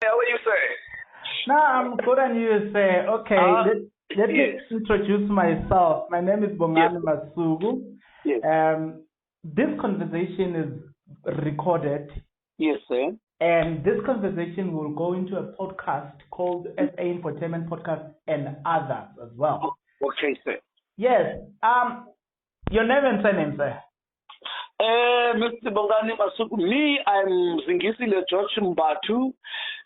How are you, sir? No, I'm good, and you say, okay, let me Yes. introduce myself. My name is Yes. Bongani Masugu. Yes. This conversation is recorded, Yes, sir. and this conversation will go into a podcast called SA Infotainment Podcast and others as well. Okay, sir. Yes. Your name and surname, sir. Mr. Bongani Masuku, me, I'm Zingisile George Mbatu,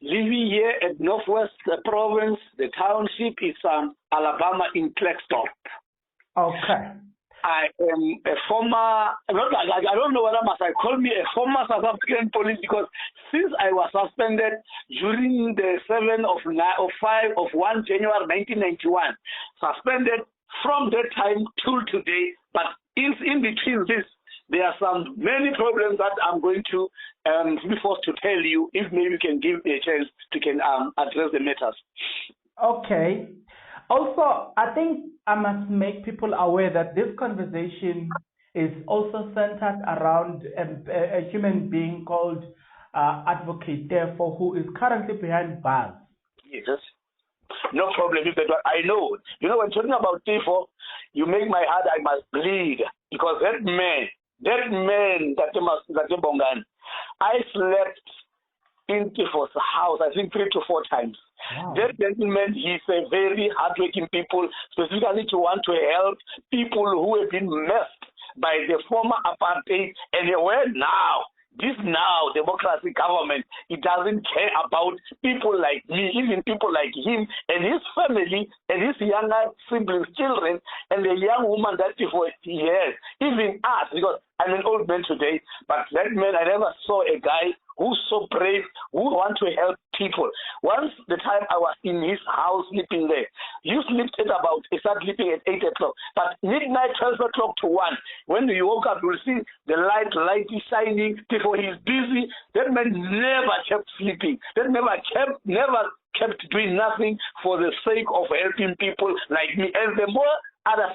living here at Northwest Province. The township is Alabama in Clarkston. Okay. I am a former, I don't know whether I call me a former South African police, because since I was suspended during the 7 of 1 January 1991, suspended from that time till today, but in between this, there are many problems that I'm going to be forced to tell you, if maybe you can give me a chance to address the matters. Okay. Also, I think I must make people aware that this conversation is also centered around a human being called Advocate Teffo, who is currently behind bars. Yes. No problem. I know. You know, when talking about Teffo, you make my heart, I must bleed, because that man, that Bongan, I slept in Teffo's house, I think 3 to 4 times. Wow. That gentleman, he's a very hardworking people, specifically to want to help people who have been messed by the former apartheid, and where now, this now democracy government, it doesn't care about people like me, even people like him and his family and his younger siblings, children, and the young woman that he has, even us, because I'm an old man today, but that man, I never saw a guy who's so brave, who wants to help people. Once the time I was in his house sleeping there, he started sleeping at 8 o'clock, but midnight, 12 o'clock to 1, when you woke up, you'll see the light is shining, before he's busy. That man never kept sleeping. That never kept doing nothing for the sake of helping people like me. And the more other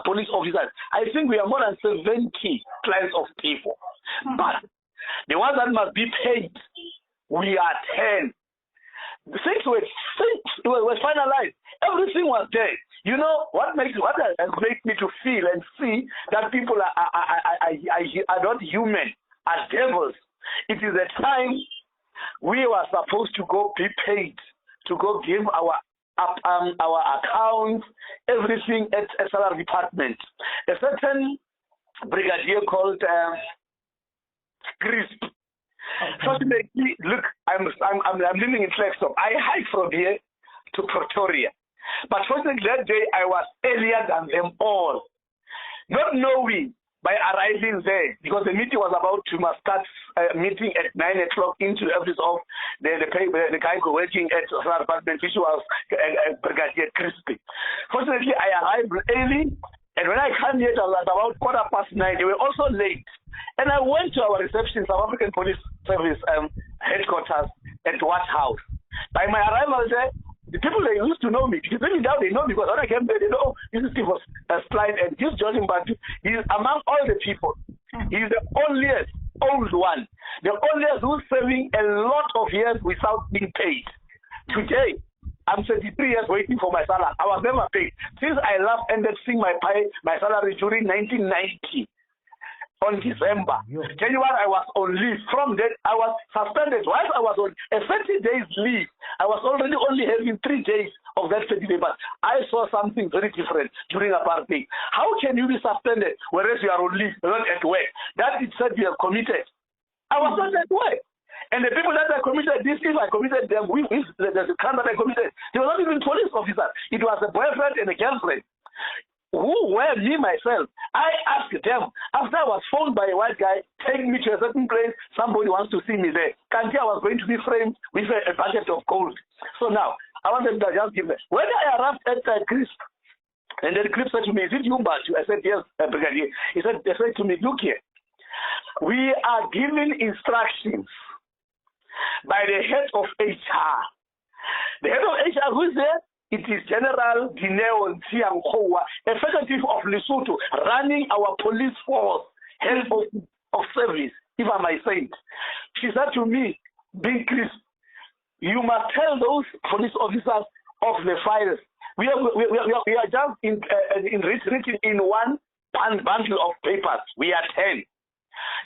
police officers, I think we are more than 70 clients of people. But the ones that must be paid, we are 10. The things were finalized. Everything was there. You know what makes me to feel and see that people are not human, are devils. It is a time we were supposed to go be paid, to go give our accounts, everything at a salary department. A certain brigadier called Crisp. Fortunately, look, I'm living in Clarkston. I hike from here to Pretoria. But fortunately, that day I was earlier than them all, not knowing by arriving there, because the meeting was about to start meeting at 9 o'clock into the office of the guy working at the department, which was Brigadier Crispy. Fortunately, I arrived early, and when I came here, it was about 9:15. They were also late. And I went to our reception, South African Police Service headquarters at Watch House. By my arrival there, the people they used to know me, even now they know me, because when I came there, they know, this is Teffo Slide, and this George Mbatu, he is among all the people. He is the onlyest old one, the onlyest who's serving a lot of years without being paid. Today, I'm 33 years waiting for my salary. I was never paid. Since I last ended seeing my salary during 1990. On December. January, I was on leave. From that, I was suspended. Whilst I was on a 30 days leave, I was already only having 3 days of that 30 days. But I saw something very different during apartheid. How can you be suspended whereas you are on leave, not at work? That it said you are committed. I was not at work. And the people that I committed this, if I committed them, there's a crime that I committed. They were not even police officers. It was a boyfriend and a girlfriend. Who were me myself? I asked them, after I was phoned by a white guy, take me to a certain place, somebody wants to see me there. Kanti, I was going to be framed with a bucket of gold. So now, I want them to just give me. When I arrived at Crisp, and then Crisp said to me, is it you, Mbatu? I said, yes, Brigadier. They said to me, look here, we are giving instructions by the head of HR. The head of HR, who is there? It is General Dineo Ntsiangkhowa, executive of Lesotho, running our police force, head of service, if I may say it. She said to me, Big Chris, you must tell those police officers of the files. We are just written in one bundle of papers. We are 10.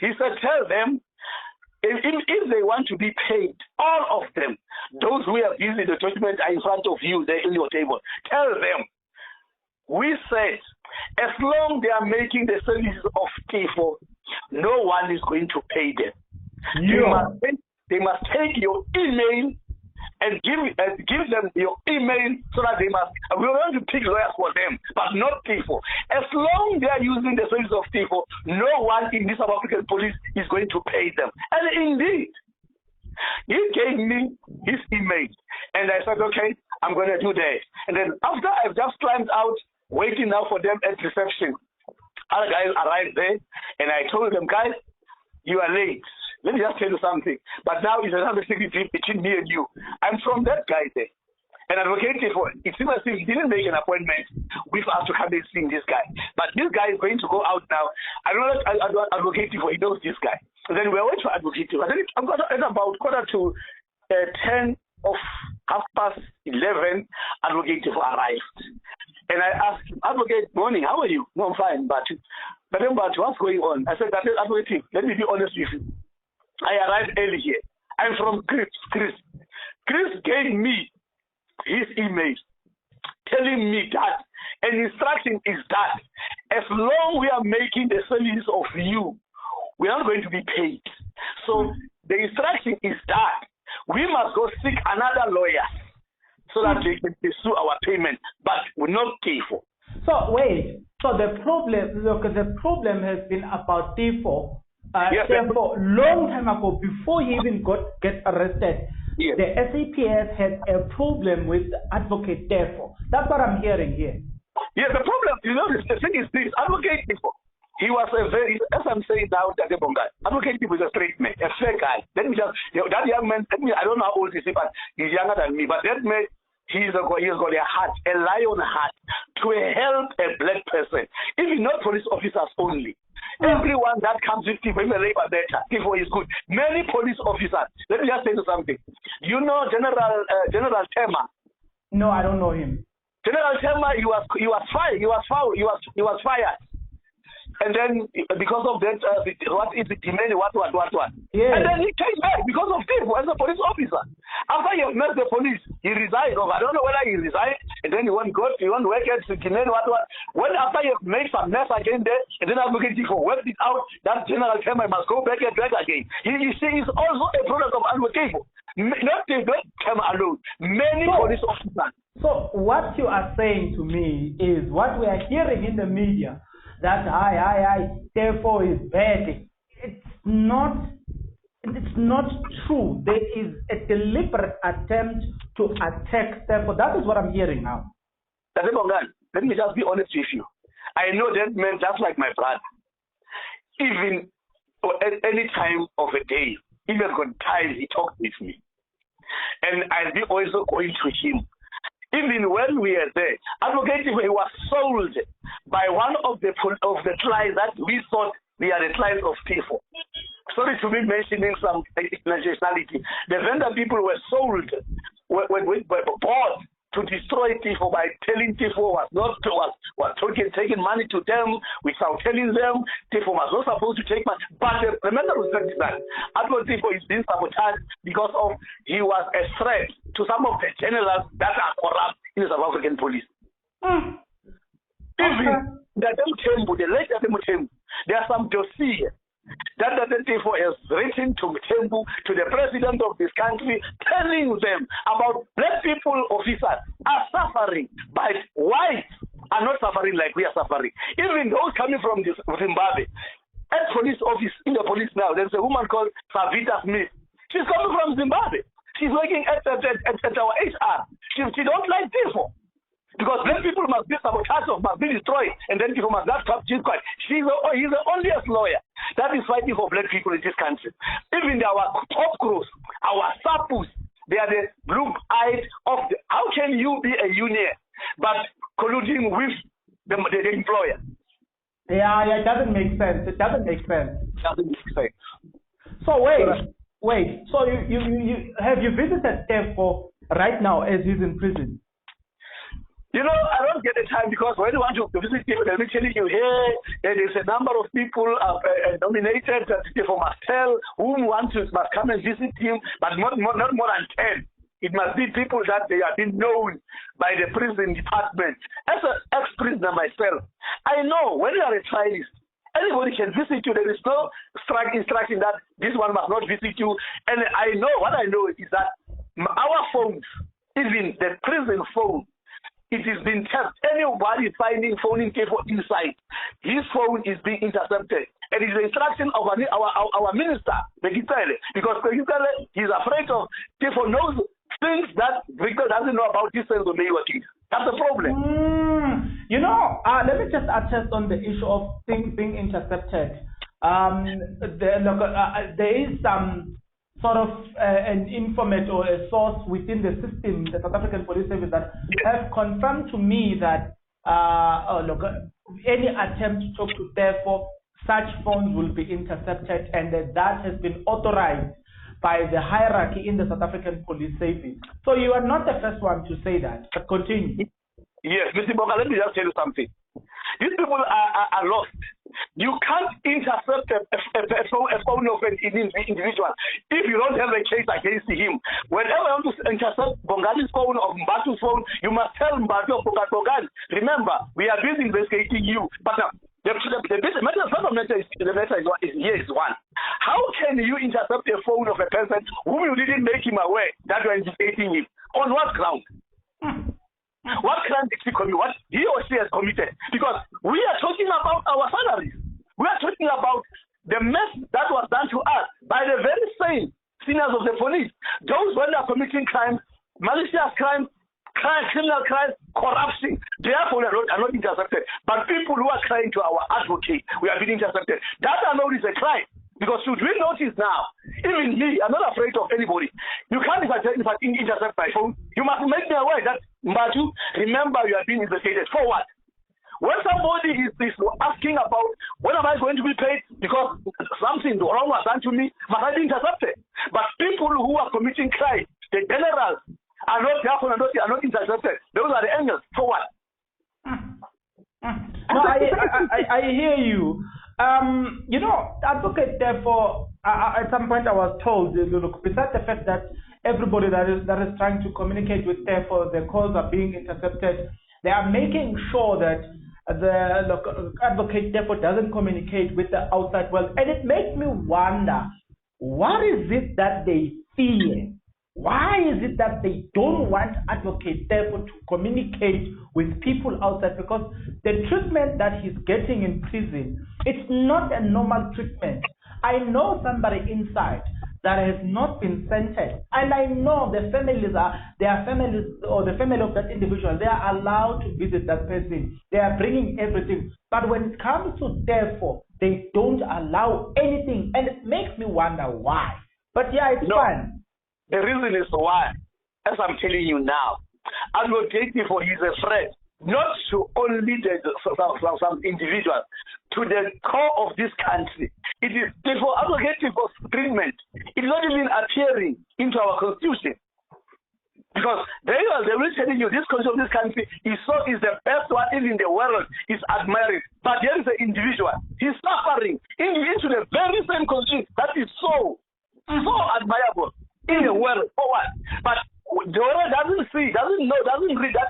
He said, tell them, if they want to be paid, all of them, those who have used the document are in front of you, they're in your table. Tell them, we said, as long they are making the services of Teffo, no one is going to pay them. They must take your email and give them your email so that they must. We want to pick lawyers for them, but not Teffo. As long they are using the service of Teffo, no one in this South African police is going to pay them. And indeed, he gave me his email, and I said, okay, I'm going to do that. And then after I've just climbed out, waiting now for them at reception, other guys arrived there, and I told them, guys, you are late. Let me just tell you something. But now it's another secret between me and you. I'm from that guy there. And Advocate Teffo, it seems as if he didn't make an appointment with us to come and see this guy. But this guy is going to go out now. I don't know Advocate Teffo, he knows this guy. And then we're waiting for Advocate Teffo. And then at about 10 of 11:30, Advocate Teffo arrived. And I asked him, Advocate, morning, how are you? No, I'm fine, but what's going on? I said, Advocate, let me be honest with you. I arrived early here. I'm from Chris. Chris gave me his email telling me that an instruction is that as long we are making the service of you, we are not going to be paid. So the instruction is that we must go seek another lawyer so that they can pursue our payment, but we're not Teffo. So wait, so the problem has been about Teffo. Yes, Therefore, long time ago, before he even gets arrested, yes, the SAPS had a problem with Advocate Teffo. That's what I'm hearing here. Yes, the problem, the thing is this, Advocate Teffo, he was a very, as I'm saying now, Advocate Teffo is a straight man, a fair guy. Let me just, that young man, I don't know how old he is, but he's younger than me, but that man, he's got a heart, a lion heart, to help a black person, even not police officers only. Everyone that comes with Teffo, even labor data, Teffo is good. Many police officers. Let me just say something. You know General Tema? No, I don't know him. General Tema, he was fired. He was fired. And then because of that, what is it? Demand what? Yeah. And then he came back because of Teffo as a police officer. After he met the police, he resigned. I don't know whether he resigned, and then he won't work at Demand what. When after he made some mess again there, and then I'm looking for worked it out, that General Tema must go back and back again. He is also a product of Teffo. Not Tema alone. Many police officers. So what you are saying to me is what we are hearing in the media, that Teffo is bad. It's not true. There is a deliberate attempt to attack Teffo. That is what I'm hearing now. Let me just be honest with you. I know that man just like my brother. Even at any time of a day, even on time, he talked with me. And I'll be also going to him. Even when we are there, Advocate Teffo, he was sold by one of the clients that we thought we are the clients of Teffo. Sorry to be mentioning some nationality. The vendor people were sold, were bought to destroy Teffo by telling Teffo was taking money to them without telling them Teffo was not supposed to take money. But remember that Advocate Teffo is being sabotaged because of he was a threat to some of the generals that are corrupt in the South African police. Even the late Mutembu, there are some dossiers that Teffo has written to Mutembu, to the president of this country, telling them about black people officers are suffering, but whites are not suffering like we are suffering. Even those coming from Zimbabwe, at police office, in the police now, there's a woman called Savita Smith. She's coming from Zimbabwe. She's working at our HR. She don't like Teffo. Because black people must be sabotaged, must be destroyed, and then people must not stop. He's the onlyest lawyer that is fighting for black people in this country. Even our top crews, our sapus, they are the blue-eyed of the. How can you be a union but colluding with the employer? Yeah, it doesn't make sense. So wait. So So have you visited Teffo right now as he's in prison? You know, I don't get the time because when you want to visit people, they'll be telling you, hey, there is a number of people nominated for Martel whom must come and visit him, but not more than 10. It must be people that they have been known by the prison department. As an ex-prisoner myself, I know when you are a trialist, anybody can visit you. There is no instruction that this one must not visit you. And I know, what I know is that our phones, even the prison phone, it is being tapped. Anybody finding phoning Teffo inside, his phone is being intercepted. And it's the instruction of our minister, because he's afraid of Teffo knows things that Victor doesn't know about this Senzo case. That's the problem. You know, let me just attest on the issue of things being intercepted. There is some sort of an informant or a source within the system, the South African Police Service, that have confirmed to me that any attempt to talk to Teffo, such phones will be intercepted, and that has been authorized by the hierarchy in the South African Police Service. So you are not the first one to say that, but continue. Yes, Mr. Boga, let me just tell you something. These people are lost. You can't intercept a phone of an individual if you don't have a case against him. Whenever you want to intercept Bongali's phone or Mbatu's phone, you must tell Mbatu or Bongali, remember, we are busy investigating you. But now, the matter is one. How can you intercept a phone of a person whom you didn't make him aware that you are investigating him? On what ground? What crime did he commit? What he or she has committed? Because we are talking about our salaries. We are talking about the mess that was done to us by the very same seniors of the police. Those when they are committing crimes, malicious crimes, criminal crimes, corruption, therefore are not intercepted. But people who are crying to our advocate, we have been intercepted. That alone is a crime. Because should we notice now, even me, I'm not afraid of anybody. You can't intercept my phone. You must make me aware that, Mbatu, remember you are being investigated. For what? When somebody is asking about when am I going to be paid because something wrong was done to me, must I be intercepted? But people who are committing crime, the generals, are not therefore are not intercepted. Those are the angels. For what? No, I hear you. You know, advocate Teffo, at some point I was told, look, besides the fact that everybody that is trying to communicate with Teffo, their calls are being intercepted, they are making sure that the advocate Teffo doesn't communicate with the outside world. And it makes me wonder, what is it that they fear? Why is it that they don't want advocate Teffo to communicate with people outside? Because the treatment that he's getting in prison, it's not a normal treatment. I know somebody inside that has not been sentenced, and I know the families or the family of that individual, they are allowed to visit that person. They are bringing everything. But when it comes to Teffo, they don't allow anything, and it makes me wonder why. But yeah, it's fun. The reason is why, as I'm telling you now, advocate Teffo is a threat, not to only some individuals, to the core of this country. It is Teffo, advocate Teffo's treatment. It is not even appearing into our constitution. Because they will telling you this constitution of this country is the best one in the world, is admired. But there is an individual, he's suffering into the very same constitution that is so admirable in the world. For what? But the world doesn't read that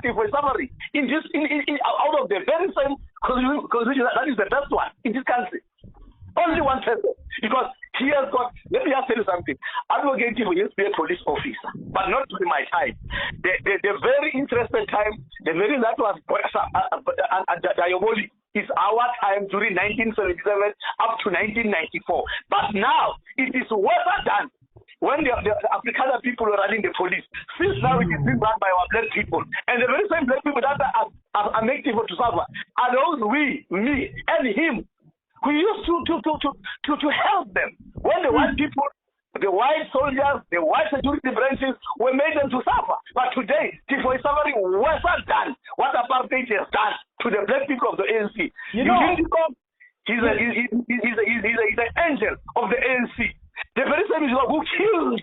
Teffo is suffering out of the very same constitution that is the best one in this country. Only one person. Because he has got, let me just tell you something. Advocate Teffo used to be a police officer, but not during my time. The very interesting time, the very that was diabolic is our time during 1977 up to 1994. But now it is worse than when the Afrikaner people are running the police. Since now it is being run by our black people. And the very same black people that are making Teffo to suffer are those me, and him, who used to help them. When the white people, the white soldiers, the white security branches were made them to suffer. But today, Teffo is suffering worse than what apartheid has done to the black people of the ANC. He's an angel of the ANC. The very same is who killed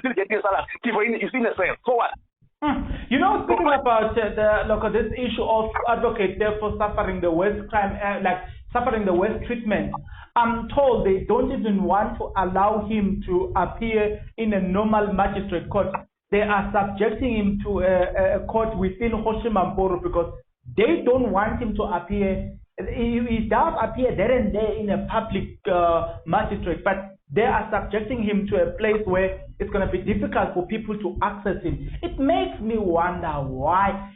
still getting a salary. Teffo is in a cell. For what? You know, speaking about this issue of Advocate Teffo suffering the worst crime, suffering the worst treatment, I'm told they don't even want to allow him to appear in a normal magistrate court. They are subjecting him to a court within Hoshimamporo because they don't want him to appear. He does appear there and there in a public magistrate, but they are subjecting him to a place where it's going to be difficult for people to access him. It makes me wonder why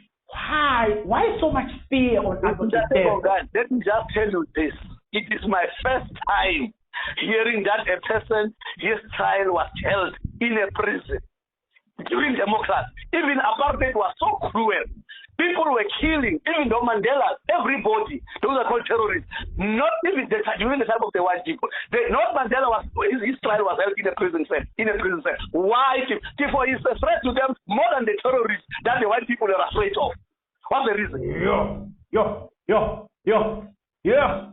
so much fear on Advocate Teffo. Let me just tell you this. It is my first time hearing that a person, his trial was held in a prison during democracy. Even apartheid was so cruel. People were killing, even though Mandela, everybody, those are called terrorists. Not even during the time of the white people. Not Mandela his trial was held in a prison cell. Why? Teffo is a threat to them more than the terrorists that the white people are afraid of. What's the reason?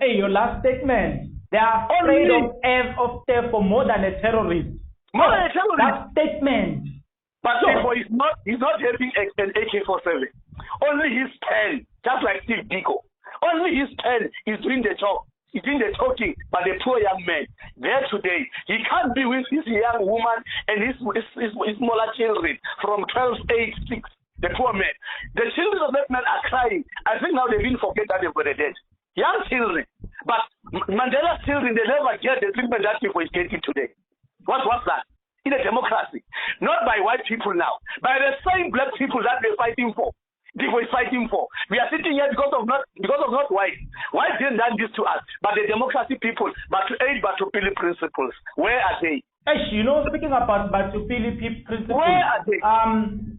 Hey, your last statement. They are afraid of Teffo more than a terrorist. More than a terrorist. That statement. But Teffo is not having an AK-47. Only his pen, just like Steve Biko. Only his pen is doing the job. He's doing the talking, but the poor young man there today, he can't be with his young woman and his smaller children from 12, 8, 6. The poor man. The children of that man are crying. I think now they've been forget that they've got a dead. Young children. But Mandela's children, they never get the treatment that Teffo is getting today. What's that? In a democracy. Not by white people now. By the same black people that they're fighting for. Teffo is fighting for. We are sitting here because of not white. White didn't done this to us, but the democracy people, but to aid Batupili principles. Where are they? You know, speaking about Batupili principles, where are they?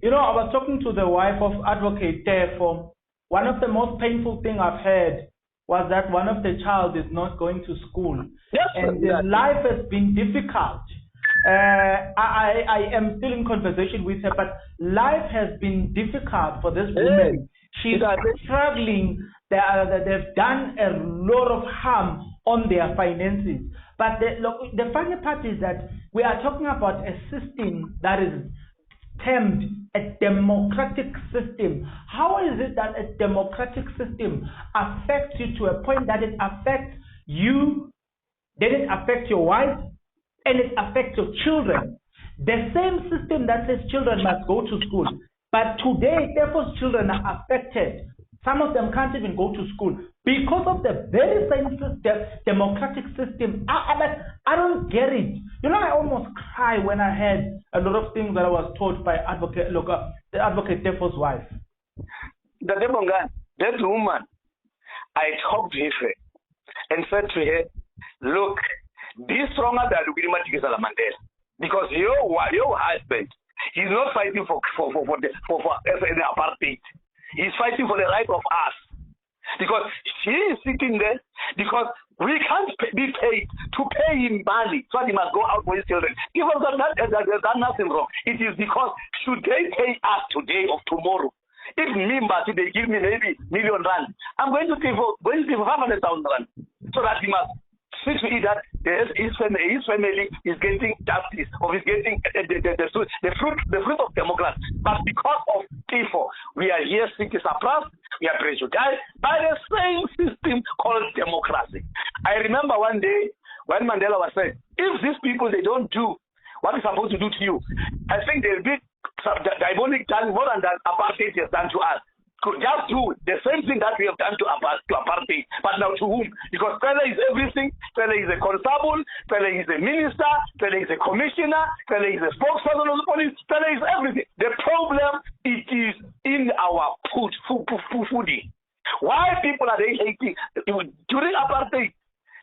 You know, I was talking to the wife of Advocate Teffo. One of the most painful things I've heard was that one of the child is not going to school, and life has been difficult. I am still in conversation with her, but life has been difficult for this woman. She's struggling. They've done a lot of harm on their finances. But the funny part is that we are talking about a system that is termed a democratic system. How is it that a democratic system affects you to a point that it affects you, then it affects your wife, and it affects your children? The same system that says children must go to school. But today, Teffo's children are affected. Some of them can't even go to school because of the very same democratic system. I don't get it. You know, I almost cry when I heard a lot of things that I was told by Advocate Teffo's wife. That woman, I talked to her and said to her, look, be stronger than Mandela, because your husband, he's not fighting for apartheid. He's fighting for the right of us, because she is sitting there because we can't be paid to pay him money, so he must go out for his children. Give us that there's nothing wrong. It is because should they pay us today or tomorrow? If me, Mbati, they give me maybe R1 million, I'm going to pay for 500,000 rand, so that he must see to it that his family is getting justice, or is getting the fruit of democracy. But because of Teffo, we are here sitting suppressed, we are prejudiced by the same system called democracy. I remember one day when Mandela was saying, if these people, they don't do what is supposed to do to you, I think they'll be diabolic done more than that apartheid has done to us. Could just do the same thing that we have done to apartheid, but now to whom? Because Fela is everything. Fela is a constable, Fela is a minister, Fela is a commissioner, Fela is a spokesperson of the police, Fela is everything. The problem, it is in our foodie. Why people are they hating? During apartheid,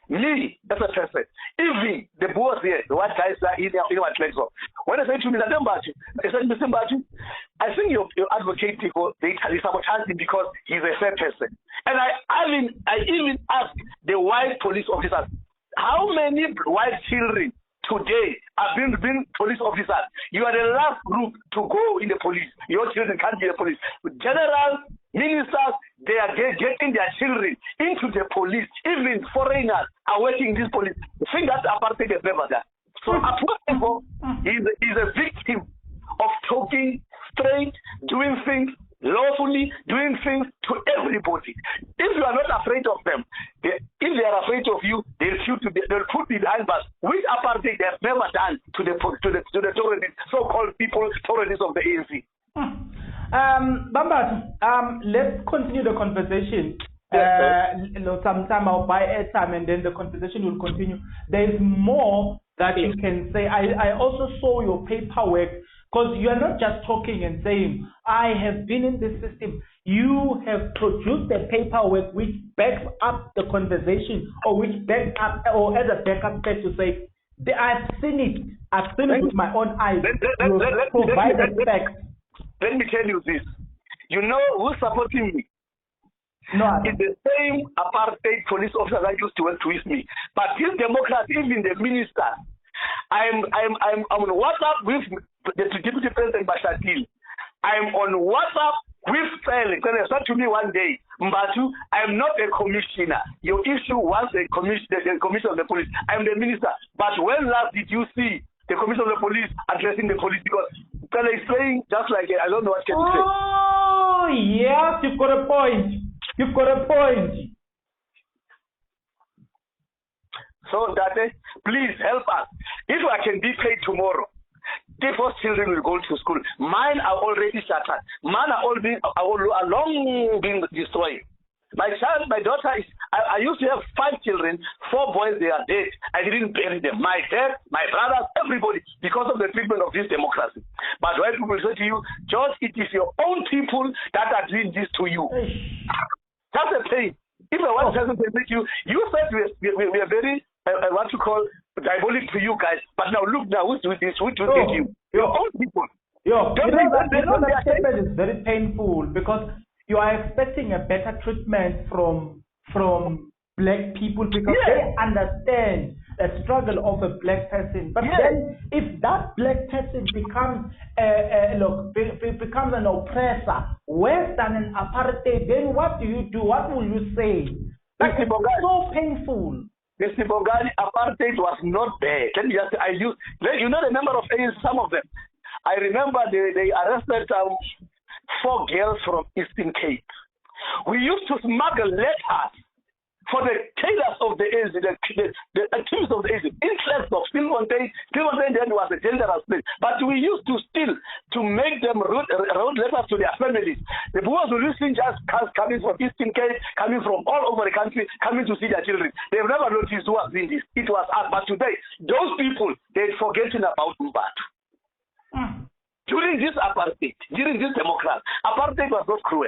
me, as a person, even the boss here, the white guys are in our place. When I say to me, I said, Mr. Mbatu, I think your advocate people, they sabotage him because he's a fair person. And I even asked the white police officers, how many white children today have been police officers? You are the last group to go in the police. Your children can't be the police. Generals, ministers, they are getting their children into the police. Even foreigners are working in this police. I think that apartheid is never done. So Teffo is a victim of talking straight, doing things lawfully, doing things to everybody. If you are not afraid of them, if they are afraid of you, they'll put behind bars, which apartheid they have never done to the terrorists, so-called people, terrorists of the ANC. Bambat, let's continue the conversation. Sometime I'll buy airtime and then the conversation will continue. There's more that you can say. I also saw your paperwork, because you are not just talking and saying, I have been in this system. You have produced the paperwork which backs up the conversation, or which backs up, or as a backup step to say, I've seen it with my own eyes. You provided facts. Let me tell you this. You know who's supporting me? No, it's the same apartheid police officer that used to work with me. But these Democrats, even the minister, I'm on WhatsApp with the Deputy President Bashatil. I'm on WhatsApp with Sally. Because they said to me one day, Mbatu, I'm not a commissioner. Your issue was the commissioner of the police. I'm the minister. But when last did you see the commissioner of the police addressing the police? Because Pele is saying just like, I don't know what can you say. Oh, yes, you've got a point. You've got a point. So, Date, please help us. If I can be paid tomorrow, Teffo's children will go to school. Mine are already shattered. Mine are long been destroyed. My daughter is, I used to have 5 children, 4 boys, they are dead. I didn't bury them. My dad, my brothers, everybody, because of the treatment of this democracy. But when people say to you, George, it is your own people that are doing this to you. That's the thing. If a one person can make you said we are very, what you call, diabolic to you guys. But now look now, who's doing this? Who's doing you? Your own people. That statement is very painful, because you are expecting a better treatment from black people, because they understand the struggle of a black person. But then, if that black person becomes becomes an oppressor, worse than an apartheid, then what do you do? What will you say? That's so painful. Mr. Bongani, apartheid was not there. Let me just, you know the number of aliens, some of them. I remember they arrested 4 girls from Eastern Cape. We used to smuggle letters for the tailors of the AIDS, the activists of the AIDS, interest of Stilfontein. Stilfontein then was a dangerous place. But we used to steal to make them wrote letters to their families. The boys were listening just coming from Eastern Cape, coming from all over the country, coming to see their children. They've never noticed who was doing this. It was us. But today, those people, they've forgotten about Mbatu. During this apartheid, during this democracy, apartheid was not cruel,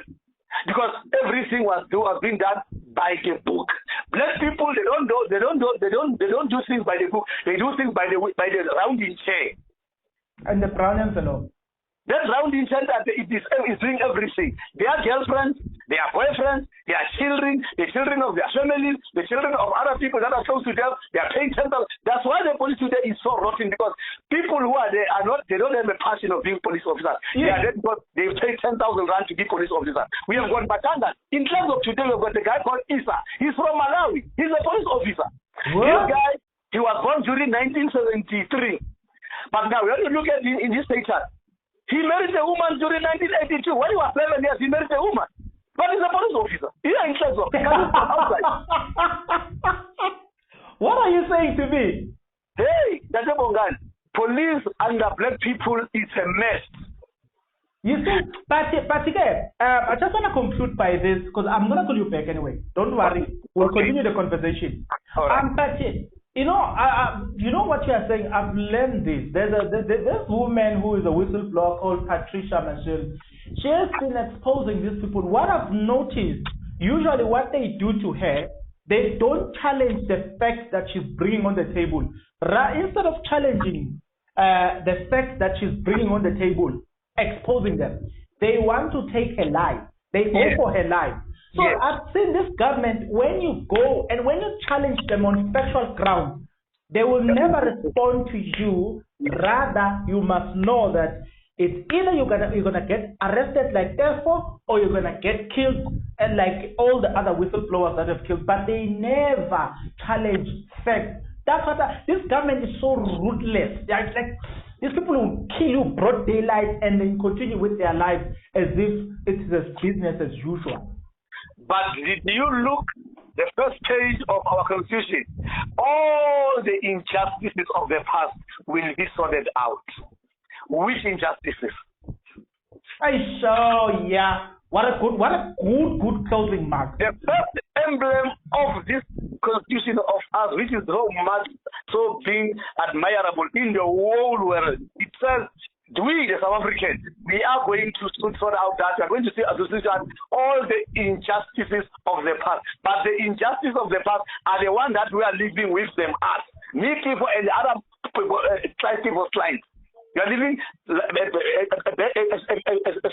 because everything was being done by the book. Black people, they don't do things by the book. They do things by the rounding chair. And the brown envelope. That rounding chair that is doing everything. Their girlfriends, their boyfriends, their children, the children of their families, the children of other people that are close to them, they are paying 10,000. That's why the police today is so rotten, because people who are there they don't have a passion of being police officers. They are there because they pay 10,000 rand to be police officers. We have got Batanga. In terms of today, we've got the guy called Isa. He's from Malawi. He's a police officer. What? This guy, he was born during 1973. But now, when you look at in this picture, he married a woman during 1982. When he was 7 years, he married a woman. But he's a police officer. He's in Senzo. What are you saying to me? Hey, Dr. Bongan, police under black people is a mess. You see, but again, I just want to conclude by this, because I'm going to call you back anyway. Don't worry. We'll continue the conversation. Right. But you know what you are saying. I've learned this. There's woman who is a whistleblower called Patricia Michelle. She has been exposing these people. What I've noticed, usually what they do to her, they don't challenge the facts that she's bringing on the table. Instead of challenging the facts that she's bringing on the table, exposing them, they want to take a lie. They go for her lie. So I've seen this government, when you go and when you challenge them on factual grounds, they will never respond to you. Rather, you must know that it's either you're gonna get arrested like Teffo, or you're gonna get killed, and like all the other whistleblowers that have killed. But they never challenge facts That's what this government is so ruthless. Like these people will kill you broad daylight and then continue with their lives as if it's just business as usual. But did you look the first page of our constitution? All the injustices of the past will be sorted out. Which injustices? Yeah. What a good closing mark. The first emblem of this constitution of us, which is so much so being admirable in the whole world, it says, we, the South Africans, we are going to sort out that. We are going to see all the injustices of the past. But the injustices of the past are the ones that we are living with them as. Me, people, and the other people's lives. You are living a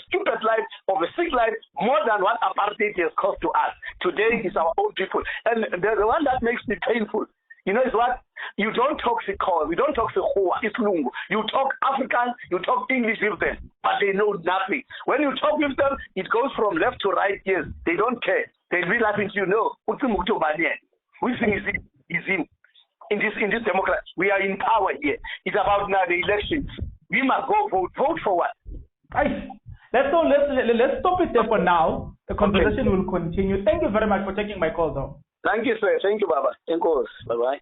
stupid life of a sick life more than what apartheid has cost to us. Today is our own people. And the one that makes me painful, you know, is what? You don't talk Sikor, you don't talk Sekhoa, it's Lungu. You talk Afrikaans, you talk English with them, but they know nothing. When you talk with them, it goes from left to right, yes. They don't care. They be laughing to you, no. Which thing is it? Is him. In this democracy, we are in power here. It's about now the elections. We must go vote. Vote for what? Let's stop it there for now. The conversation will continue. Thank you very much for taking my call, though. Thank you, sir. Thank you, Baba. Thank you. Bye-bye.